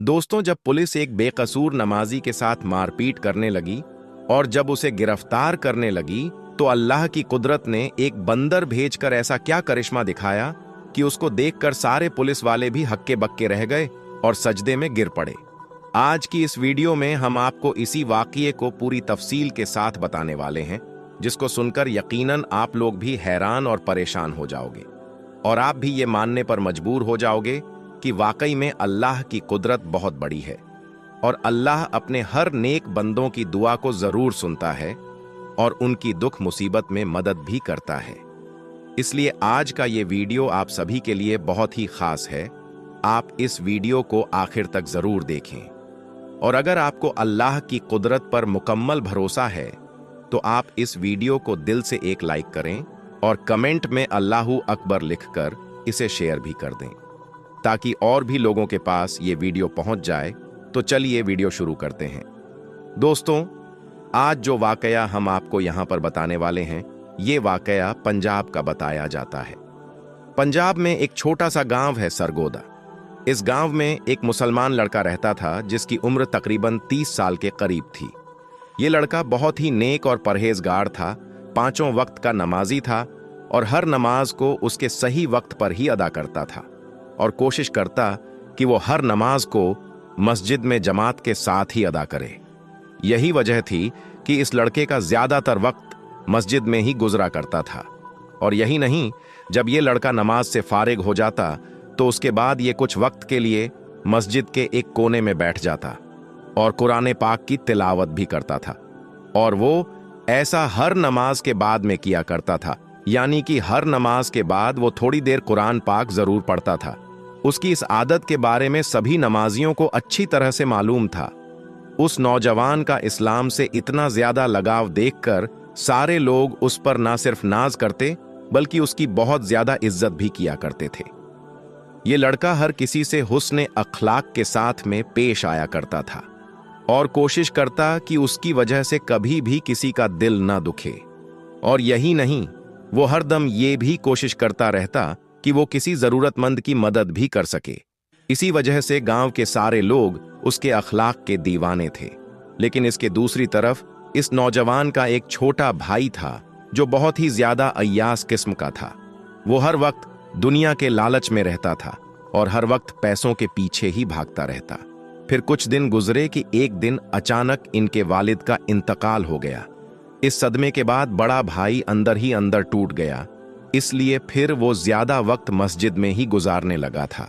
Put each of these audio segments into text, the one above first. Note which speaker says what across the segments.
Speaker 1: दोस्तों, जब पुलिस एक बेकसूर नमाजी के साथ मारपीट करने लगी और जब उसे गिरफ्तार करने लगी, तो अल्लाह की कुदरत ने एक बंदर भेजकर ऐसा क्या करिश्मा दिखाया कि उसको देखकर सारे पुलिस वाले भी हक्के बक्के रह गए और सजदे में गिर पड़े। आज की इस वीडियो में हम आपको इसी वाक़ये को पूरी तफसील के साथ बताने वाले हैं, जिसको सुनकर यकीनन आप लोग भी हैरान और परेशान हो जाओगे और आप भी ये मानने पर मजबूर हो जाओगे कि वाकई में अल्लाह की कुदरत बहुत बड़ी है और अल्लाह अपने हर नेक बंदों की दुआ को जरूर सुनता है और उनकी दुख मुसीबत में मदद भी करता है। इसलिए आज का ये वीडियो आप सभी के लिए बहुत ही खास है। आप इस वीडियो को आखिर तक जरूर देखें और अगर आपको अल्लाह की कुदरत पर मुकम्मल भरोसा है तो आप इस वीडियो को दिल से एक लाइक करें और कमेंट में अल्लाहू अकबर लिखकर इसे शेयर भी कर दें ताकि और भी लोगों के पास ये वीडियो पहुंच जाए। तो चलिए वीडियो शुरू करते हैं। दोस्तों, आज जो वाकया हम आपको यहां पर बताने वाले हैं, ये वाकया पंजाब का बताया जाता है। पंजाब में एक छोटा सा गांव है सरगोदा। इस गांव में एक मुसलमान लड़का रहता था जिसकी उम्र तकरीबन 30 साल के करीब थी। ये लड़का बहुत ही नेक और परहेजगार था, 5 वक्त का नमाजी था और हर नमाज को उसके सही वक्त पर ही अदा करता था और कोशिश करता कि वो हर नमाज को मस्जिद में जमात के साथ ही अदा करे। यही वजह थी कि इस लड़के का ज्यादातर वक्त मस्जिद में ही गुजरा करता था। और यही नहीं, जब ये लड़का नमाज से फारिग हो जाता तो उसके बाद ये कुछ वक्त के लिए मस्जिद के एक कोने में बैठ जाता और कुरान पाक की तिलावत भी करता था। और वो ऐसा हर नमाज के बाद में किया करता था, यानी कि हर नमाज के बाद वो थोड़ी देर कुरान पाक जरूर पढ़ता था। उसकी इस आदत के बारे में सभी नमाजियों को अच्छी तरह से मालूम था। उस नौजवान का इस्लाम से इतना ज्यादा लगाव देखकर सारे लोग उस पर ना सिर्फ नाज करते बल्कि उसकी बहुत ज्यादा इज्जत भी किया करते थे। ये लड़का हर किसी से हुस्न अखलाक के साथ में पेश आया करता था और कोशिश करता कि उसकी वजह से कभी भी किसी का दिल ना दुखे। और यही नहीं, वो हरदम ये भी कोशिश करता रहता कि वो किसी जरूरतमंद की मदद भी कर सके। इसी वजह से गांव के सारे लोग उसके अखलाक के दीवाने थे। लेकिन इसके दूसरी तरफ इस नौजवान का एक छोटा भाई था जो बहुत ही ज्यादा अय्यास किस्म का था। वो हर वक्त दुनिया के लालच में रहता था और हर वक्त पैसों के पीछे ही भागता रहता। फिर कुछ दिन गुजरे कि एक दिन अचानक इनके वालिद का इंतकाल हो गया। इस सदमे के बाद बड़ा भाई अंदर ही अंदर टूट गया, इसलिए फिर वो ज्यादा वक्त मस्जिद में ही गुजारने लगा था।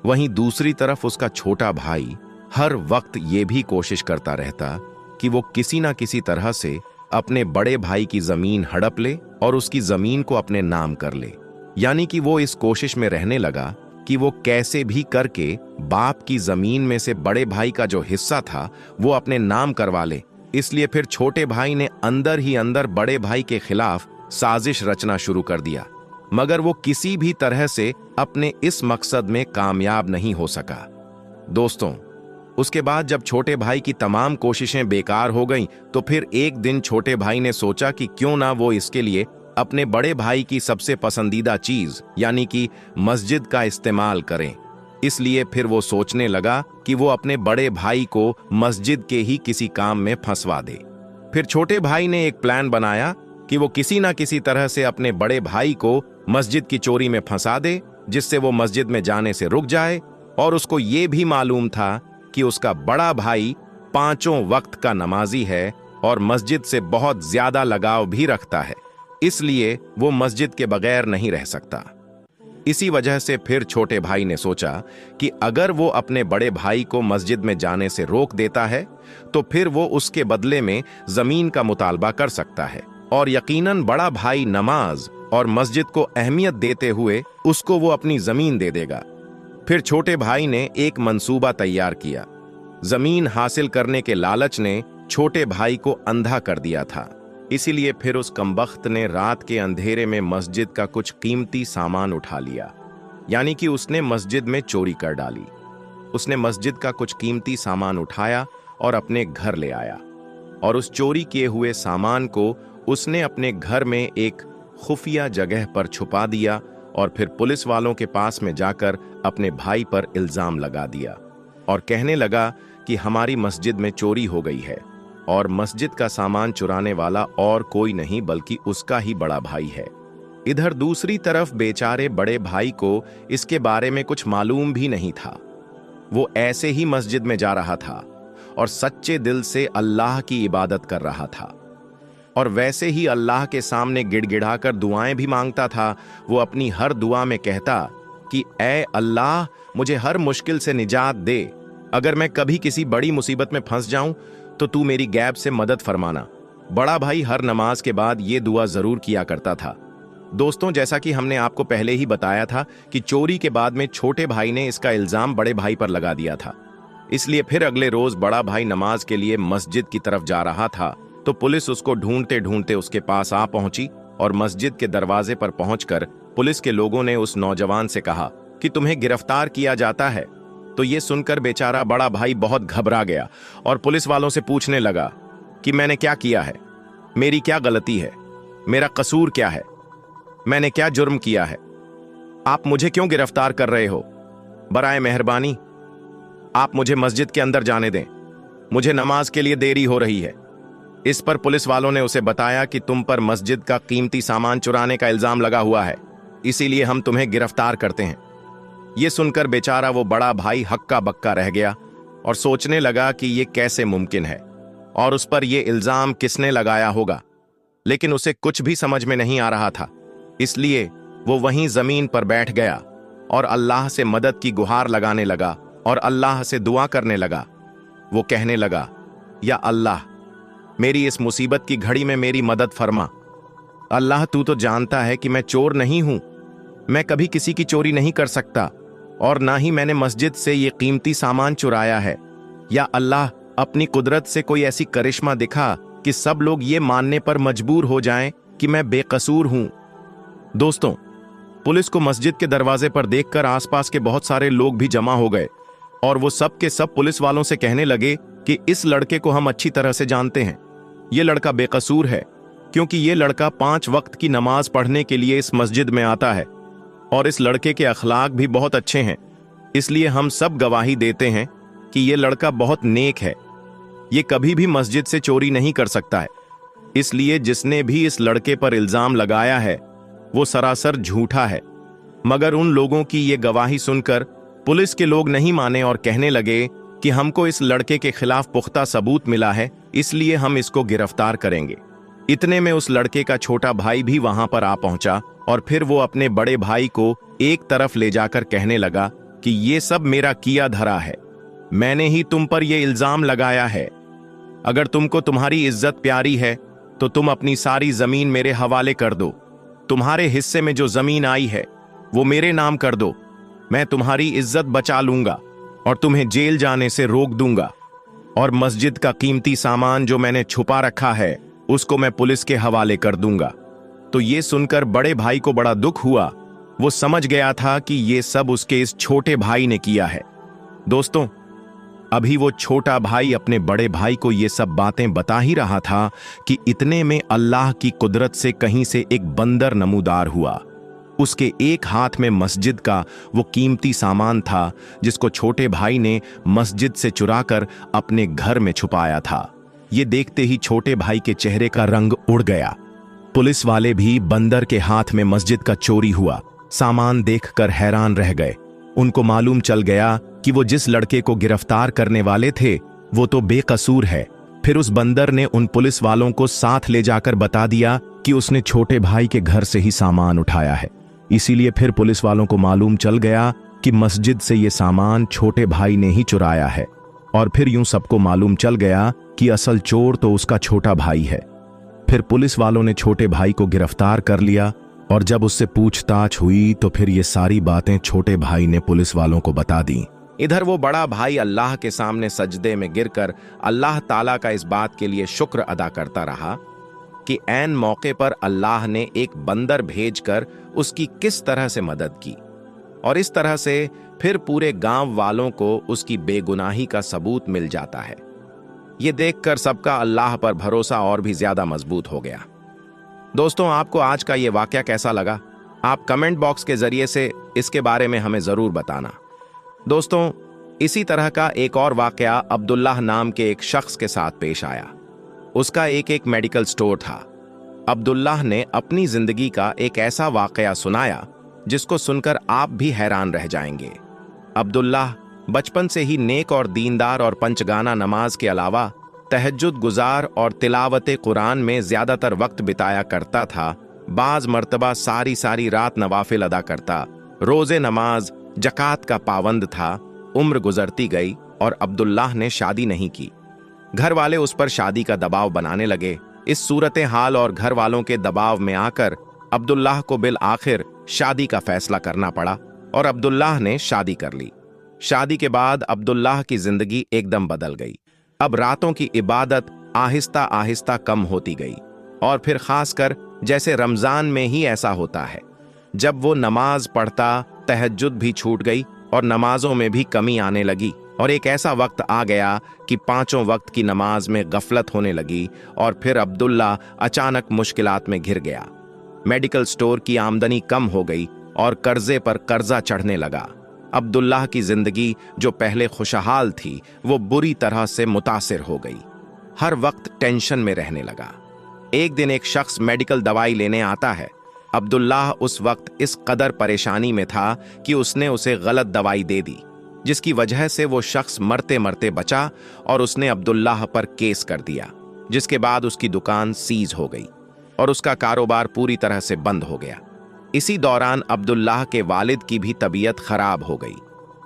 Speaker 1: वहीं दूसरी तरफ उसका छोटा भाई हर वक्त ये भी कोशिश करता रहता कि वो किसी ना किसी तरह से अपने बड़े भाई की जमीन हड़प ले और उसकी जमीन को अपने नाम कर ले। यानी कि वो इस कोशिश में रहने लगा कि वो कैसे भी करके बाप की जमीन में से बड़े भाई का जो हिस्सा था वो अपने नाम करवा ले। इसलिए फिर छोटे भाई ने अंदर ही अंदर बड़े भाई के खिलाफ साजिश रचना शुरू कर दिया, मगर वो किसी भी तरह से अपने इस मकसद में कामयाब नहीं हो सका। दोस्तों, उसके बाद जब छोटे भाई की तमाम कोशिशें बेकार हो गईं, तो फिर एक दिन छोटे भाई ने सोचा कि क्यों ना वो इसके लिए अपने बड़े भाई की सबसे पसंदीदा चीज यानी कि मस्जिद का इस्तेमाल करें। इसलिए फिर वो सोचने लगा कि वो अपने बड़े भाई को मस्जिद के ही किसी काम में फंसवा दे। फिर छोटे भाई ने एक प्लान बनाया कि वो किसी ना किसी तरह से अपने बड़े भाई को मस्जिद की चोरी में फंसा दे, जिससे वो मस्जिद में जाने से रुक जाए। और उसको ये भी मालूम था कि उसका बड़ा भाई 5 वक्त का नमाजी है और मस्जिद से बहुत ज्यादा लगाव भी रखता है, इसलिए वो मस्जिद के बगैर नहीं रह सकता। इसी वजह से फिर छोटे भाई ने सोचा कि अगर वो अपने बड़े भाई को मस्जिद में जाने से रोक देता है तो फिर वो उसके बदले में जमीन का मुतालबा कर सकता है और यकीनन बड़ा भाई नमाज और मस्जिद को अहमियत देते हुए उसको वो अपनी जमीन दे देगा। फिर छोटे भाई ने एक मंसूबा तैयार किया। जमीन हासिल करने के लालच ने छोटे भाई को अंधा कर दिया था, इसीलिए फिर उस कमबख्त ने रात के अंधेरे में मस्जिद का कुछ कीमती सामान उठा लिया, यानी कि उसने मस्जिद में चोरी कर डाली। उसने मस्जिद का कुछ कीमती सामान उठाया और अपने घर ले आया और उस चोरी किए हुए सामान को उसने अपने घर में एक खुफिया जगह पर छुपा दिया और फिर पुलिस वालों के पास में जाकर अपने भाई पर इल्जाम लगा दिया और कहने लगा कि हमारी मस्जिद में चोरी हो गई है और मस्जिद का सामान चुराने वाला और कोई नहीं बल्कि उसका ही बड़ा भाई है। इधर दूसरी तरफ बेचारे बड़े भाई को इसके बारे में कुछ मालूम भी नहीं था। वो ऐसे ही मस्जिद में जा रहा था और सच्चे दिल से अल्लाह की इबादत कर रहा था और वैसे ही अल्लाह के सामने गिड़गिड़ाकर दुआएं भी मांगता था। वो अपनी हर दुआ में कहता कि ऐ अल्लाह, मुझे हर मुश्किल से निजात दे। अगर मैं कभी किसी बड़ी मुसीबत में फंस जाऊं तो तू मेरी गैब से मदद फरमाना। बड़ा भाई हर नमाज के बाद ये दुआ जरूर किया करता था। दोस्तों, जैसा कि हमने आपको पहले ही बताया था कि चोरी के बाद में छोटे भाई ने इसका इल्जाम बड़े भाई पर लगा दिया था। इसलिए फिर अगले रोज बड़ा भाई नमाज के लिए मस्जिद की तरफ जा रहा था तो पुलिस उसको ढूंढते ढूंढते उसके पास आ पहुंची और मस्जिद के दरवाजे पर पहुंचकर पुलिस के लोगों ने उस नौजवान से कहा कि तुम्हें गिरफ्तार किया जाता है। तो ये सुनकर बेचारा बड़ा भाई बहुत घबरा गया और पुलिस वालों से पूछने लगा कि मैंने क्या किया है, मेरी क्या गलती है, मेरा कसूर क्या है, मैंने क्या जुर्म किया है, आप मुझे क्यों गिरफ्तार कर रहे हो? बराए मेहरबानी आप मुझे मस्जिद के अंदर जाने दें, मुझे नमाज के लिए देरी हो रही है। इस पर पुलिस वालों ने उसे बताया कि तुम पर मस्जिद का कीमती सामान चुराने का इल्जाम लगा हुआ है, इसीलिए हम तुम्हें गिरफ्तार करते हैं। यह सुनकर बेचारा वो बड़ा भाई हक्का बक्का रह गया और सोचने लगा कि यह कैसे मुमकिन है और उस पर यह इल्जाम किसने लगाया होगा, लेकिन उसे कुछ भी समझ में नहीं आ रहा था। इसलिए वो वहीं जमीन पर बैठ गया और अल्लाह से मदद की गुहार लगाने लगा और अल्लाह से दुआ करने लगा। वो कहने लगा, या अल्लाह, मेरी इस मुसीबत की घड़ी में मेरी मदद फरमा। अल्लाह, तू तो जानता है कि मैं चोर नहीं हूं, मैं कभी किसी की चोरी नहीं कर सकता और ना ही मैंने मस्जिद से ये कीमती सामान चुराया है। या अल्लाह, अपनी कुदरत से कोई ऐसी करिश्मा दिखा कि सब लोग ये मानने पर मजबूर हो जाएं कि मैं बेकसूर हूं। दोस्तों, पुलिस को मस्जिद के दरवाजे पर देखकर आसपास के बहुत सारे लोग भी जमा हो गए और वो सब के सब पुलिस वालों से कहने लगे कि इस लड़के को हम अच्छी तरह से जानते हैं, ये लड़का बेकसूर है क्योंकि ये लड़का 5 वक्त की नमाज पढ़ने के लिए इस मस्जिद में आता है और इस लड़के के अखलाक भी बहुत अच्छे हैं। इसलिए हम सब गवाही देते हैं कि ये लड़का बहुत नेक है, ये कभी भी मस्जिद से चोरी नहीं कर सकता है। इसलिए जिसने भी इस लड़के पर इल्जाम लगाया है वो सरासर झूठा है। मगर उन लोगों की ये गवाही सुनकर पुलिस के लोग नहीं माने और कहने लगे कि हमको इस लड़के के खिलाफ पुख्ता सबूत मिला है, इसलिए हम इसको गिरफ्तार करेंगे। इतने में उस लड़के का छोटा भाई भी वहां पर आ पहुंचा और फिर वो अपने बड़े भाई को एक तरफ ले जाकर कहने लगा कि ये सब मेरा किया धरा है, मैंने ही तुम पर यह इल्जाम लगाया है। अगर तुमको तुम्हारी इज्जत प्यारी है तो तुम अपनी सारी जमीन मेरे हवाले कर दो। तुम्हारे हिस्से में जो जमीन आई है वो मेरे नाम कर दो, मैं तुम्हारी इज्जत बचा लूंगा और तुम्हें जेल जाने से रोक दूंगा। और मस्जिद का कीमती सामान जो मैंने छुपा रखा है उसको मैं पुलिस के हवाले कर दूंगा। तो ये सुनकर बड़े भाई को बड़ा दुख हुआ। वो समझ गया था कि ये सब उसके इस छोटे भाई ने किया है। दोस्तों, अभी वो छोटा भाई अपने बड़े भाई को ये सब बातें बता ही रहा था कि इतने में अल्लाह की कुदरत से कहीं से एक बंदर नमूदार हुआ। उसके एक हाथ में मस्जिद का वो कीमती सामान था जिसको छोटे भाई ने मस्जिद से चुराकर अपने घर में छुपाया था। ये देखते ही छोटे भाई के चेहरे का रंग उड़ गया। पुलिस वाले भी बंदर के हाथ में मस्जिद का चोरी हुआ सामान देखकर हैरान रह गए। उनको मालूम चल गया कि वो जिस लड़के को गिरफ्तार करने वाले थे वो तो बेकसूर है। फिर उस बंदर ने उन पुलिस वालों को साथ ले जाकर बता दिया कि उसने छोटे भाई के घर से ही सामान उठाया है। इसीलिए फिर पुलिस वालों को मालूम चल गया कि मस्जिद से ये सामान छोटे भाई ने ही चुराया है। और फिर यूं सबको मालूम चल गया कि असल चोर तो उसका छोटा भाई है। फिर पुलिस वालों ने छोटे भाई को गिरफ्तार कर लिया और जब उससे पूछताछ हुई तो फिर ये सारी बातें छोटे भाई ने पुलिस वालों को बता दी। इधर वो बड़ा भाई अल्लाह के सामने सजदे में गिरकर अल्लाह ताला का इस बात के लिए शुक्र अदा करता रहा कि ऐन मौके पर अल्लाह ने एक बंदर भेजकर उसकी किस तरह से मदद की और इस तरह से फिर पूरे गांव वालों को उसकी बेगुनाही का सबूत मिल जाता है। ये देखकर सबका अल्लाह पर भरोसा और भी ज्यादा मजबूत हो गया। दोस्तों, आपको आज का ये वाकया कैसा लगा? आप कमेंट बॉक्स के जरिए से इसके बारे में हमें जरूर बताना। दोस्तों, इसी तरह का एक और वाकया अब्दुल्लाह नाम के एक शख्स के साथ पेश आया। उसका एक मेडिकल स्टोर था। अब्दुल्लाह ने अपनी जिंदगी का एक ऐसा वाकया सुनाया जिसको सुनकर आप भी हैरान रह जाएंगे। अब्दुल्लाह बचपन से ही नेक और दीनदार और पंचगाना नमाज के अलावा तहज्जुद गुजार और तिलावत कुरान में ज्यादातर वक्त बिताया करता था। बाज मर्तबा सारी सारी रात नवाफिल अदा करता, रोजे नमाज जकात का पाबंद था। उम्र गुजरती गई और अब्दुल्लाह ने शादी नहीं की। घर वाले उस पर शादी का दबाव बनाने लगे। इस सूरत हाल और घर वालों के दबाव में आकर अब्दुल्लाह को बिल आखिर शादी का फैसला करना पड़ा और अब्दुल्लाह ने शादी कर ली। शादी के बाद अब्दुल्लाह की जिंदगी एकदम बदल गई। अब रातों की इबादत आहिस्ता आहिस्ता कम होती गई और फिर खासकर जैसे रमजान में ही ऐसा होता है, जब वो नमाज पढ़ता तहज्जुद भी छूट गई और नमाजों में भी कमी आने लगी और एक ऐसा वक्त आ गया कि पांचों वक्त की नमाज में गफलत होने लगी और फिर अब्दुल्ला अचानक मुश्किलात में घिर गया। मेडिकल स्टोर की आमदनी कम हो गई और कर्जे पर कर्जा चढ़ने लगा। अब्दुल्लाह की जिंदगी जो पहले खुशहाल थी वो बुरी तरह से मुतासिर हो गई। हर वक्त टेंशन में रहने लगा। एक दिन एक शख्स मेडिकल दवाई लेने आता है। अब्दुल्लाह उस वक्त इस कदर परेशानी में था कि उसने उसे गलत दवाई दे दी, जिसकी वजह से वो शख्स मरते मरते बचा और उसने अब्दुल्लाह पर केस कर दिया, जिसके बाद उसकी दुकान सीज हो गई और उसका कारोबार पूरी तरह से बंद हो गया। इसी दौरान अब्दुल्लाह के वालिद की भी तबीयत खराब हो गई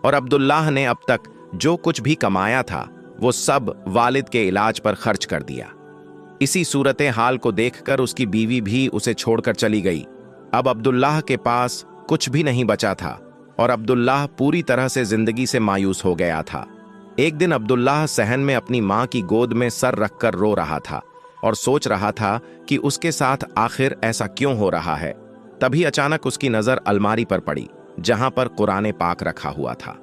Speaker 1: और अब्दुल्लाह ने अब तक जो कुछ भी कमाया था वो सब वालिद के इलाज पर खर्च कर दिया। इसी सूरत हाल को देखकर उसकी बीवी भी उसे छोड़कर चली गई। अब अब्दुल्लाह के पास कुछ भी नहीं बचा था और अब्दुल्लाह पूरी तरह से जिंदगी से मायूस हो गया था। एक दिन अब्दुल्लाह सहन में अपनी मां की गोद में सर रखकर रो रहा था और सोच रहा था कि उसके साथ आखिर ऐसा क्यों हो रहा है। तभी अचानक उसकी नजर अलमारी पर पड़ी जहां पर कुरान पाक रखा हुआ था।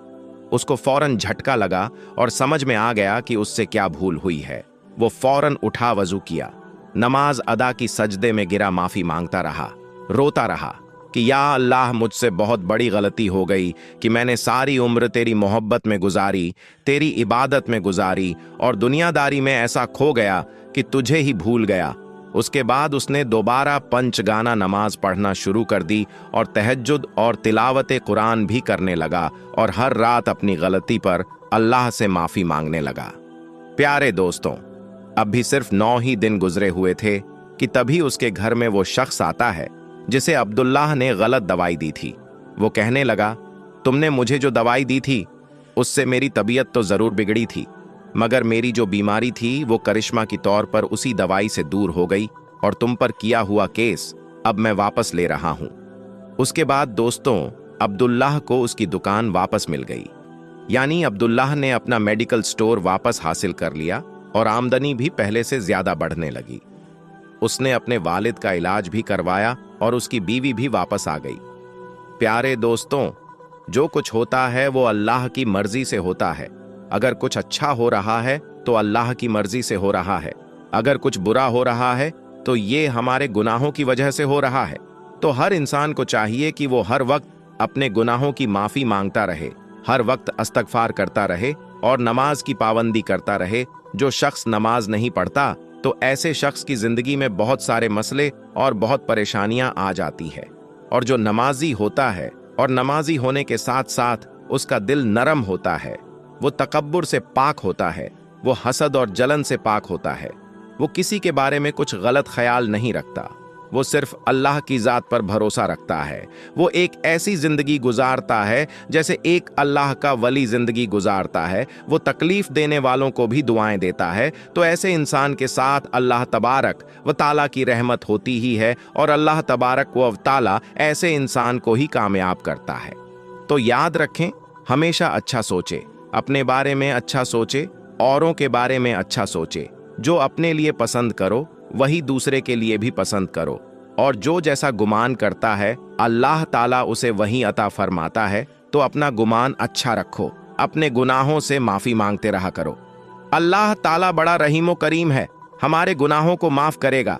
Speaker 1: उसको फौरन झटका लगा और समझ में आ गया कि उससे क्या भूल हुई है। वो फौरन उठा वजू किया, नमाज अदा की, सजदे में गिरा, माफी मांगता रहा, रोता रहा कि या अल्लाह मुझसे बहुत बड़ी गलती हो गई कि मैंने सारी उम्र तेरी मोहब्बत में गुजारी, तेरी इबादत में गुजारी और दुनियादारी में ऐसा खो गया कि तुझे ही भूल गया। उसके बाद उसने दोबारा पंचगाना नमाज पढ़ना शुरू कर दी और तहज्जुद और तिलावत कुरान भी करने लगा और हर रात अपनी गलती पर अल्लाह से माफी मांगने लगा। प्यारे दोस्तों, अब भी सिर्फ 9 ही दिन गुजरे हुए थे कि तभी उसके घर में वो शख्स आता है जिसे अब्दुल्लाह ने गलत दवाई दी थी। वो कहने लगा, तुमने मुझे जो दवाई दी थी उससे मेरी तबीयत तो जरूर बिगड़ी थी, मगर मेरी जो बीमारी थी वो करिश्मा की तौर पर उसी दवाई से दूर हो गई और तुम पर किया हुआ केस अब मैं वापस ले रहा हूं। उसके बाद दोस्तों, अब्दुल्लाह को उसकी दुकान वापस मिल गई, यानी अब्दुल्लाह ने अपना मेडिकल स्टोर वापस हासिल कर लिया और आमदनी भी पहले से ज्यादा बढ़ने लगी। उसने अपने वालिद का इलाज भी करवाया और उसकी बीवी भी वापस आ गई। प्यारे दोस्तों, जो कुछ होता है वो अल्लाह की मर्जी से होता है। अगर कुछ अच्छा हो रहा है तो अल्लाह की मर्जी से हो रहा है, अगर कुछ बुरा हो रहा है तो ये हमारे गुनाहों की वजह से हो रहा है। तो हर इंसान को चाहिए कि वो हर वक्त अपने गुनाहों की माफी मांगता रहे, हर वक्त इस्तगफार करता रहे और नमाज की पाबंदी करता रहे। जो शख्स नमाज नहीं पढ़ता तो ऐसे शख्स की जिंदगी में बहुत सारे मसले और बहुत परेशानियां आ जाती है, और जो नमाजी होता है और नमाजी होने के साथ साथ उसका दिल नरम होता है, वो तकब्बुर से पाक होता है, वो हसद और जलन से पाक होता है, वो किसी के बारे में कुछ गलत ख्याल नहीं रखता, वो सिर्फ अल्लाह की जात पर भरोसा रखता है। वो एक ऐसी जिंदगी गुजारता है जैसे एक अल्लाह का वली जिंदगी गुजारता है। वो तकलीफ देने वालों को भी दुआएं देता है। तो ऐसे इंसान के साथ अल्लाह तबारक व ताला की रहमत होती ही है और अल्लाह तबारक व ताला ऐसे इंसान को ही कामयाब करता है। तो याद रखें, हमेशा अच्छा सोचे, अपने बारे में अच्छा सोचे, औरों के बारे में अच्छा सोचे। जो अपने लिए पसंद करो वही दूसरे के लिए भी पसंद करो, और जो जैसा गुमान करता है अल्लाह ताला उसे वही अता फरमाता है। तो अपना गुमान अच्छा रखो, अपने गुनाहों से माफी मांगते रहा करो। अल्लाह ताला बड़ा रहीम करीम है, हमारे गुनाहों को माफ करेगा।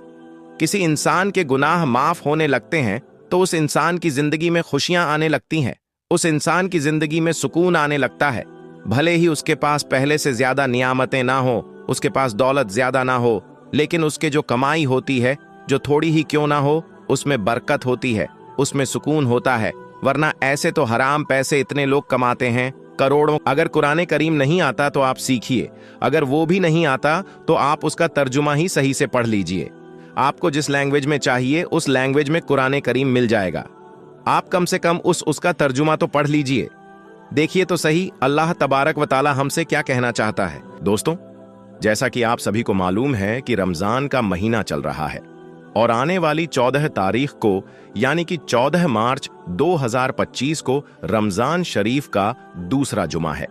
Speaker 1: किसी इंसान के गुनाह माफ होने लगते हैं तो उस इंसान की जिंदगी में खुशियां आने लगती हैं, उस इंसान की जिंदगी में सुकून आने लगता है। भले ही उसके पास पहले से ज्यादा नियामतें ना हो, उसके पास दौलत ज्यादा ना हो, लेकिन उसके जो कमाई होती है, जो थोड़ी ही क्यों ना हो, उसमें बरकत होती है, उसमें सुकून होता है। वरना ऐसे तो हराम पैसे इतने लोग कमाते हैं, करोड़ों। अगर कुरान करीम नहीं आता तो आप सीखिए, अगर वो भी नहीं आता तो आप उसका तर्जुमा ही सही से पढ़ लीजिए। आपको जिस लैंग्वेज में चाहिए उस लैंग्वेज में कुरान करीम मिल जाएगा। आप कम से कम उसका तर्जुमा तो पढ़ लीजिए। देखिए तो सही अल्लाह तबारक व ताला हमसे क्या कहना चाहता है। दोस्तों, जैसा कि आप सभी को मालूम है कि रमजान का महीना चल रहा है और आने वाली 14 तारीख को यानी कि 14 मार्च 2025 को रमजान शरीफ का दूसरा जुमा है।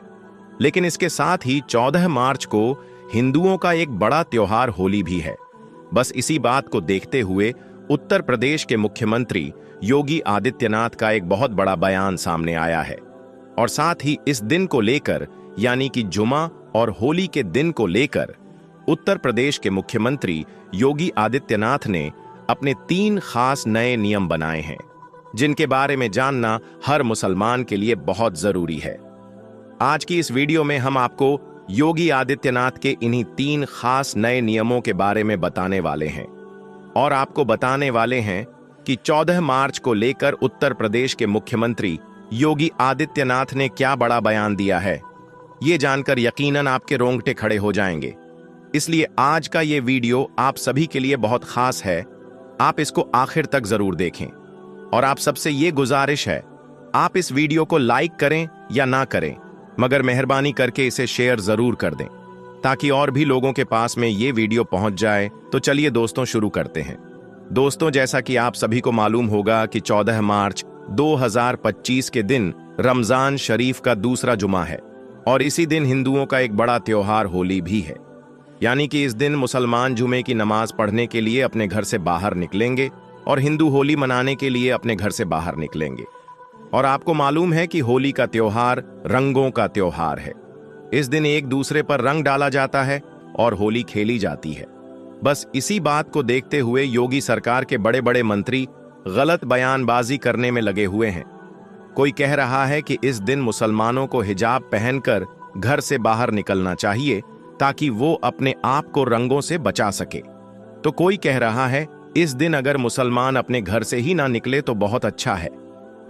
Speaker 1: लेकिन इसके साथ ही 14 मार्च को हिंदुओं का एक बड़ा त्योहार होली भी है। बस इसी बात को देखते हुए उत्तर प्रदेश के मुख्यमंत्री योगी आदित्यनाथ का एक बहुत बड़ा बयान सामने आया है और साथ ही इस दिन को लेकर यानी कि जुमा और होली के दिन को लेकर उत्तर प्रदेश के मुख्यमंत्री योगी आदित्यनाथ ने अपने 3 खास नए नियम बनाए हैं, जिनके बारे में जानना हर मुसलमान के लिए बहुत जरूरी है। आज की इस वीडियो में हम आपको योगी आदित्यनाथ के इन्हीं 3 खास नए नियमों के बारे में बताने वाले हैं और आपको बताने वाले हैं कि 14 मार्च को लेकर उत्तर प्रदेश के मुख्यमंत्री योगी आदित्यनाथ ने क्या बड़ा बयान दिया है। ये जानकर यकीनन आपके रोंगटे खड़े हो जाएंगे। इसलिए आज का ये वीडियो आप सभी के लिए बहुत खास है। आप इसको आखिर तक जरूर देखें और आप सबसे ये गुजारिश है, आप इस वीडियो को लाइक करें या ना करें, मगर मेहरबानी करके इसे शेयर जरूर कर दें ताकि और भी लोगों के पास में ये वीडियो पहुंच जाए। तो चलिए दोस्तों शुरू करते हैं। दोस्तों, जैसा कि आप सभी को मालूम होगा कि 14 मार्च 2025 के दिन रमजान शरीफ का दूसरा जुमा है और इसी दिन हिंदुओं का एक बड़ा त्योहार होली भी है। यानी कि इस दिन मुसलमान जुमे की नमाज पढ़ने के लिए अपने घर से बाहर निकलेंगे और हिंदू होली मनाने के लिए अपने घर से बाहर निकलेंगे। और आपको मालूम है कि होली का त्योहार रंगों का त्योहार है। इस दिन एक दूसरे पर रंग डाला जाता है और होली खेली जाती है। बस इसी बात को देखते हुए योगी सरकार के बड़े बड़े मंत्री गलत बयानबाजी करने में लगे हुए हैं। कोई कह रहा है कि इस दिन मुसलमानों को हिजाब पहनकर घर से बाहर निकलना चाहिए ताकि वो अपने आप को रंगों से बचा सके। तो कोई कह रहा है इस दिन अगर मुसलमान अपने घर से ही ना निकले तो बहुत अच्छा है।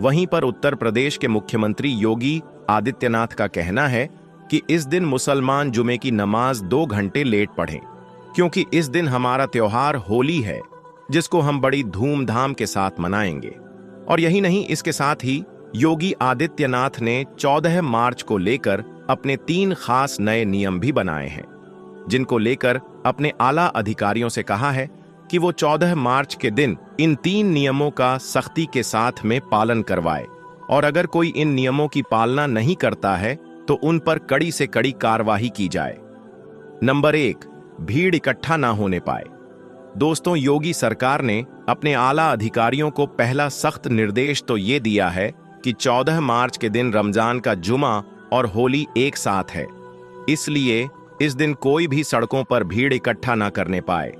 Speaker 1: वहीं पर उत्तर प्रदेश के मुख्यमंत्री योगी आदित्यनाथ का कहना है कि इस दिन मुसलमान जुमे की नमाज 2 घंटे लेट पढ़ें, क्योंकि इस दिन हमारा त्योहार होली है जिसको हम बड़ी धूमधाम के साथ मनाएंगे। और यही नहीं, इसके साथ ही योगी आदित्यनाथ ने 14 मार्च को लेकर अपने 3 खास नए नियम भी बनाए हैं, जिनको लेकर अपने आला अधिकारियों से कहा है कि वो 14 मार्च के दिन इन 3 नियमों का सख्ती के साथ में पालन करवाए और अगर कोई इन नियमों की पालना नहीं करता है तो उन पर कड़ी से कड़ी कार्रवाई की जाए। नंबर 1, भीड़ इकट्ठा ना होने पाए। दोस्तों, योगी सरकार ने अपने आला अधिकारियों को पहला सख्त निर्देश तो ये दिया है कि 14 मार्च के दिन रमजान का जुमा और होली एक साथ है, इसलिए इस दिन कोई भी सड़कों पर भीड़ इकट्ठा ना करने पाए,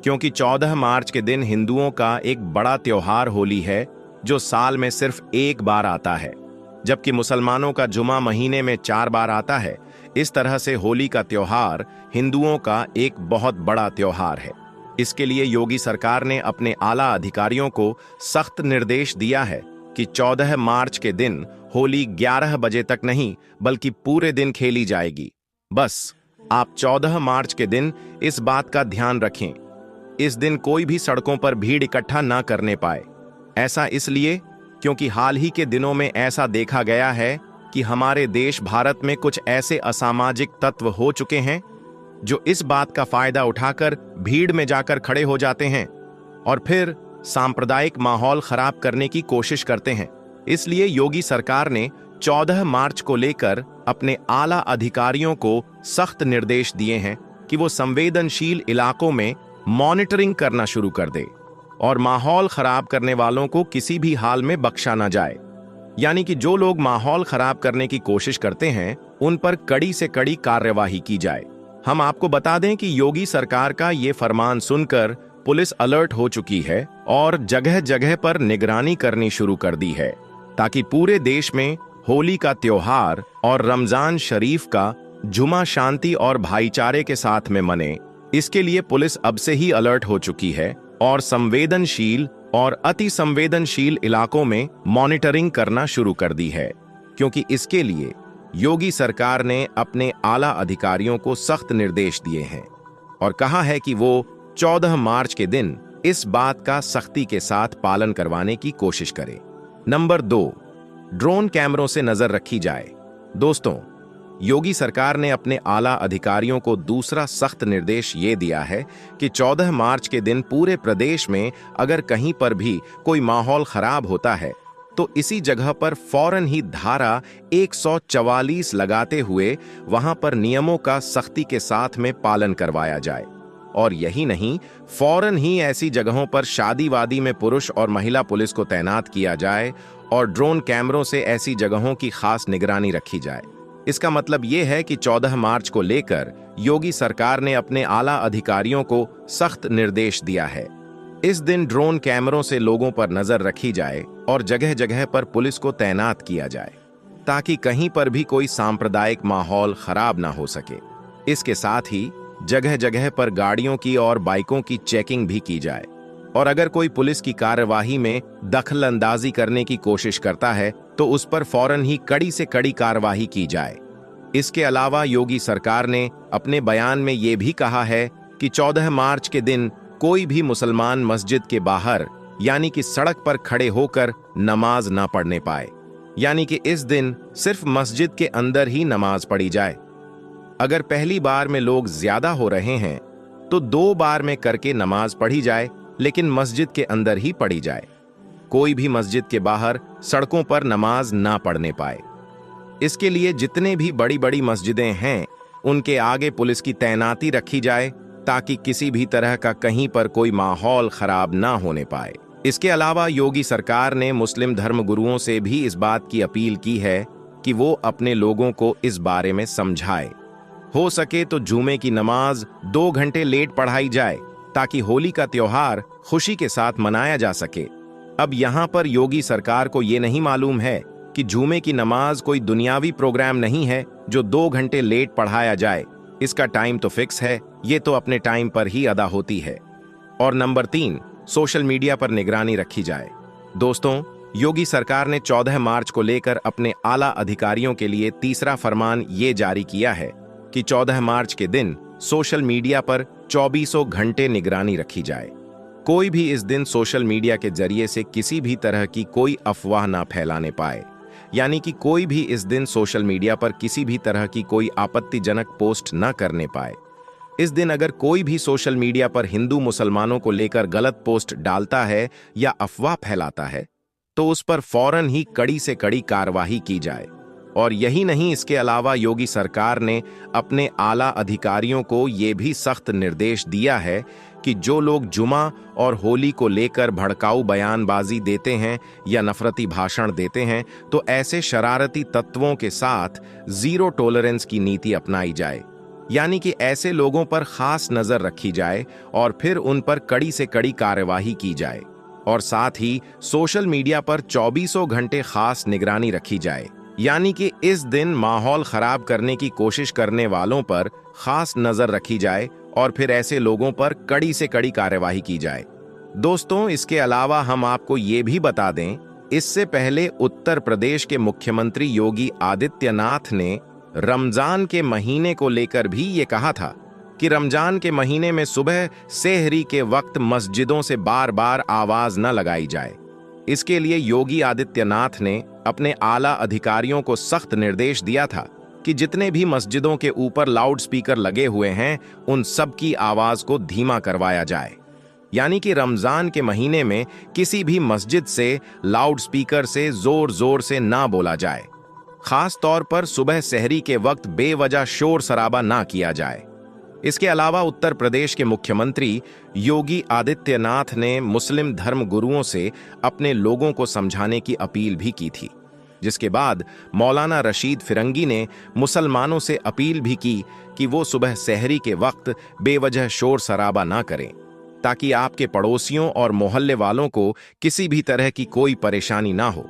Speaker 1: क्योंकि 14 मार्च के दिन हिंदुओं का एक बड़ा त्योहार होली है जो साल में सिर्फ एक बार आता है, जबकि मुसलमानों का जुमा महीने में 4 बार आता है। इस तरह से होली का त्योहार हिंदुओं का एक बहुत बड़ा त्योहार है। इसके लिए योगी सरकार ने अपने आला अधिकारियों को सख्त निर्देश दिया है कि 14 मार्च के दिन होली 11 बजे तक नहीं बल्कि पूरे दिन खेली जाएगी। बस आप 14 मार्च के दिन इस बात का ध्यान रखें, इस दिन कोई भी सड़कों पर भीड़ इकट्ठा ना करने पाए। ऐसा इसलिए क्योंकि हाल ही के दिनों में ऐसा देखा गया है कि हमारे देश भारत में कुछ ऐसे असामाजिक तत्व हो चुके हैं जो इस बात का फायदा उठाकर भीड़ में जाकर खड़े हो जाते हैं और फिर सांप्रदायिक माहौल खराब करने की कोशिश करते हैं। इसलिए योगी सरकार ने 14 मार्च को लेकर अपने आला अधिकारियों को सख्त निर्देश दिए हैं कि वो संवेदनशील इलाकों में मॉनिटरिंग करना शुरू कर दे और माहौल खराब करने वालों को किसी भी हाल में बख्शा ना जाए। यानी कि जो लोग माहौल खराब करने की कोशिश करते हैं उन पर कड़ी से कड़ी कार्यवाही की जाए। हम आपको बता दें कि योगी सरकार का ये फरमान सुनकर पुलिस अलर्ट हो चुकी है और जगह जगह पर निगरानी करनी शुरू कर दी है ताकि पूरे देश में होली का त्योहार और रमजान शरीफ का जुमा शांति और भाईचारे के साथ में मने, इसके लिए पुलिस अब से ही अलर्ट हो चुकी है और संवेदनशील और अति संवेदनशील इलाकों में मॉनिटरिंग करना शुरू कर दी है, क्योंकि इसके लिए योगी सरकार ने अपने आला अधिकारियों को सख्त निर्देश दिए हैं और कहा है कि वो 14 मार्च के दिन इस बात का सख्ती के साथ पालन करवाने की कोशिश करें। नंबर 2, ड्रोन कैमरों से नजर रखी जाए। दोस्तों, योगी सरकार ने अपने आला अधिकारियों को दूसरा सख्त निर्देश ये दिया है कि 14 मार्च के दिन पूरे प्रदेश में अगर कहीं पर भी कोई माहौल खराब होता है तो इसी जगह पर फौरन ही धारा 144 लगाते हुए वहां पर नियमों का सख्ती के साथ में पालन करवाया जाए। और यही नहीं, फौरन ही ऐसी जगहों पर शादी वादी में पुरुष और महिला पुलिस को तैनात किया जाए और ड्रोन कैमरों से ऐसी जगहों की खास निगरानी रखी जाए। इसका मतलब यह है कि 14 मार्च को लेकर योगी सरकार ने अपने आला अधिकारियों को सख्त निर्देश दिया है। इस दिन ड्रोन कैमरों से लोगों पर नजर रखी जाए और जगह जगह पर पुलिस को तैनात किया जाए ताकि कहीं पर भी कोई सांप्रदायिक माहौल खराब ना हो सके। इसके साथ ही जगह जगह पर गाड़ियों की और बाइकों की चेकिंग भी की जाए और अगर कोई पुलिस की कार्यवाही में दखल अंदाजी करने की कोशिश करता है तो उस पर फौरन ही कड़ी से कड़ी कार्यवाही की जाए। इसके अलावा योगी सरकार ने अपने बयान में ये भी कहा है कि 14 मार्च के दिन कोई भी मुसलमान मस्जिद के बाहर यानी कि सड़क पर खड़े होकर नमाज ना पढ़ने पाए, यानी कि इस दिन सिर्फ मस्जिद के अंदर ही नमाज पढ़ी जाए। अगर पहली बार में लोग ज्यादा हो रहे हैं तो 2 बार में करके नमाज पढ़ी जाए, लेकिन मस्जिद के अंदर ही पढ़ी जाए। कोई भी मस्जिद के बाहर सड़कों पर नमाज ना पढ़ने पाए। इसके लिए जितने भी बड़ी बड़ी मस्जिदें हैं उनके आगे पुलिस की तैनाती रखी जाए ताकि किसी भी तरह का कहीं पर कोई माहौल खराब ना होने पाए। इसके अलावा योगी सरकार ने मुस्लिम धर्मगुरुओं से भी इस बात की अपील की है कि वो अपने लोगों को इस बारे में समझाए। हो सके तो जुमे की नमाज 2 घंटे लेट पढ़ाई जाए ताकि होली का त्योहार खुशी के साथ मनाया जा सके। अब यहाँ पर योगी सरकार को ये नहीं मालूम है कि जुमे की नमाज कोई दुनियावी प्रोग्राम नहीं है जो 2 घंटे लेट पढ़ाया जाए। इसका टाइम तो फिक्स है, ये तो अपने टाइम पर ही अदा होती है। और नंबर 3, सोशल मीडिया पर निगरानी रखी जाए। दोस्तों, योगी सरकार ने 14 मार्च को लेकर अपने आला अधिकारियों के लिए तीसरा फरमान ये जारी किया है कि 14 मार्च के दिन सोशल मीडिया पर 24 घंटे निगरानी रखी जाए। कोई भी इस दिन सोशल मीडिया के जरिए से किसी भी तरह की कोई अफवाह ना फैलाने पाए, यानी कि कोई भी इस दिन सोशल मीडिया पर किसी भी तरह की कोई आपत्तिजनक पोस्ट न करने पाए। इस दिन अगर कोई भी सोशल मीडिया पर हिंदू मुसलमानों को लेकर गलत पोस्ट डालता है या अफवाह फैलाता है तो उस पर फौरन ही कड़ी से कड़ी कार्रवाई की जाए। और यही नहीं, इसके अलावा योगी सरकार ने अपने आला अधिकारियों को ये भी सख्त निर्देश दिया है कि जो लोग जुमा और होली को लेकर भड़काऊ बयानबाजी देते हैं या नफरती भाषण देते हैं तो ऐसे शरारती तत्वों के साथ 0 टॉलरेंस की नीति अपनाई जाए, यानी कि ऐसे लोगों पर खास नजर रखी जाए और फिर उन पर कड़ी से कड़ी कार्यवाही की जाए। और साथ ही सोशल मीडिया पर 24 घंटे खास निगरानी रखी जाए, यानी कि इस दिन माहौल खराब करने की कोशिश करने वालों पर खास नजर रखी जाए और फिर ऐसे लोगों पर कड़ी से कड़ी कार्यवाही की जाए। दोस्तों, इसके अलावा हम आपको ये भी बता दें, इससे पहले उत्तर प्रदेश के मुख्यमंत्री योगी आदित्यनाथ ने रमजान के महीने को लेकर भी ये कहा था कि रमजान के महीने में सुबह सेहरी के वक्त मस्जिदों से बार बार आवाज न लगाई जाए। इसके लिए योगी आदित्यनाथ ने अपने आला अधिकारियों को सख्त निर्देश दिया था कि जितने भी मस्जिदों के ऊपर लाउड स्पीकर लगे हुए हैं उन सब की आवाज को धीमा करवाया जाए, यानी कि रमजान के महीने में किसी भी मस्जिद से लाउड स्पीकर से जोर जोर से ना बोला जाए। खास तौर पर सुबह सहरी के वक्त बेवजह शोर शराबा ना किया जाए। इसके अलावा उत्तर प्रदेश के मुख्यमंत्री योगी आदित्यनाथ ने मुस्लिम धर्म गुरुओं से अपने लोगों को समझाने की अपील भी की थी, जिसके बाद मौलाना रशीद फिरंगी ने मुसलमानों से अपील भी की कि वो सुबह सहरी के वक्त बेवजह शोर शराबा ना करें ताकि आपके पड़ोसियों और मोहल्ले वालों को किसी भी तरह की कोई परेशानी ना हो।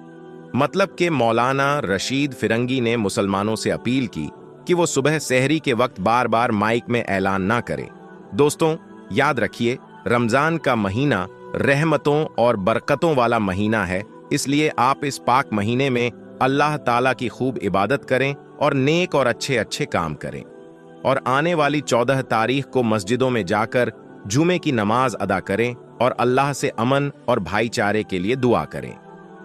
Speaker 1: मतलब कि मौलाना रशीद फिरंगी ने मुसलमानों से अपील की कि वो सुबह सहरी के वक्त बार बार माइक में ऐलान ना करें। दोस्तों, याद रखिए, रमजान का महीना रहमतों और बरकतों वाला महीना है, इसलिए आप इस पाक महीने में अल्लाह ताला की खूब इबादत करें और नेक और अच्छे अच्छे काम करें। और आने वाली 14 तारीख को मस्जिदों में जाकर जुमे की नमाज अदा करें और अल्लाह से अमन और भाईचारे के लिए दुआ करें।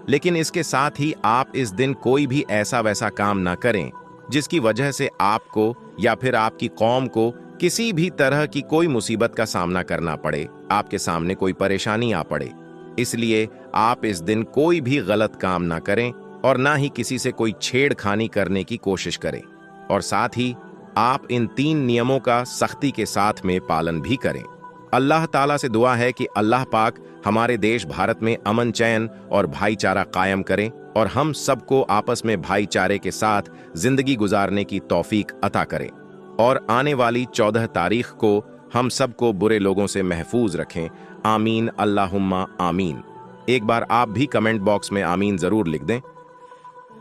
Speaker 1: लेकिन इसके साथ ही आप इस दिन कोई भी ऐसा वैसा काम ना करें जिसकी वजह से आपको या फिर आपकी कौम को किसी भी तरह की कोई मुसीबत का सामना करना पड़े, आपके सामने कोई परेशानी आ पड़े। इसलिए आप इस दिन कोई भी गलत काम ना करें और ना ही किसी से कोई छेड़खानी करने की कोशिश करें। और साथ ही आप इन 3 नियमों का सख्ती के साथ में पालन भी करें। अल्लाह ताला से दुआ है कि अल्लाह पाक हमारे देश भारत में अमन चैन और भाईचारा कायम करें और हम सबको आपस में भाईचारे के साथ जिंदगी गुजारने की तौफीक अता करें और आने वाली 14 तारीख को हम सबको बुरे लोगों से महफूज रखें। आमीन, अल्लाहुम्मा आमीन। एक बार आप भी कमेंट बॉक्स में आमीन जरूर लिख दें।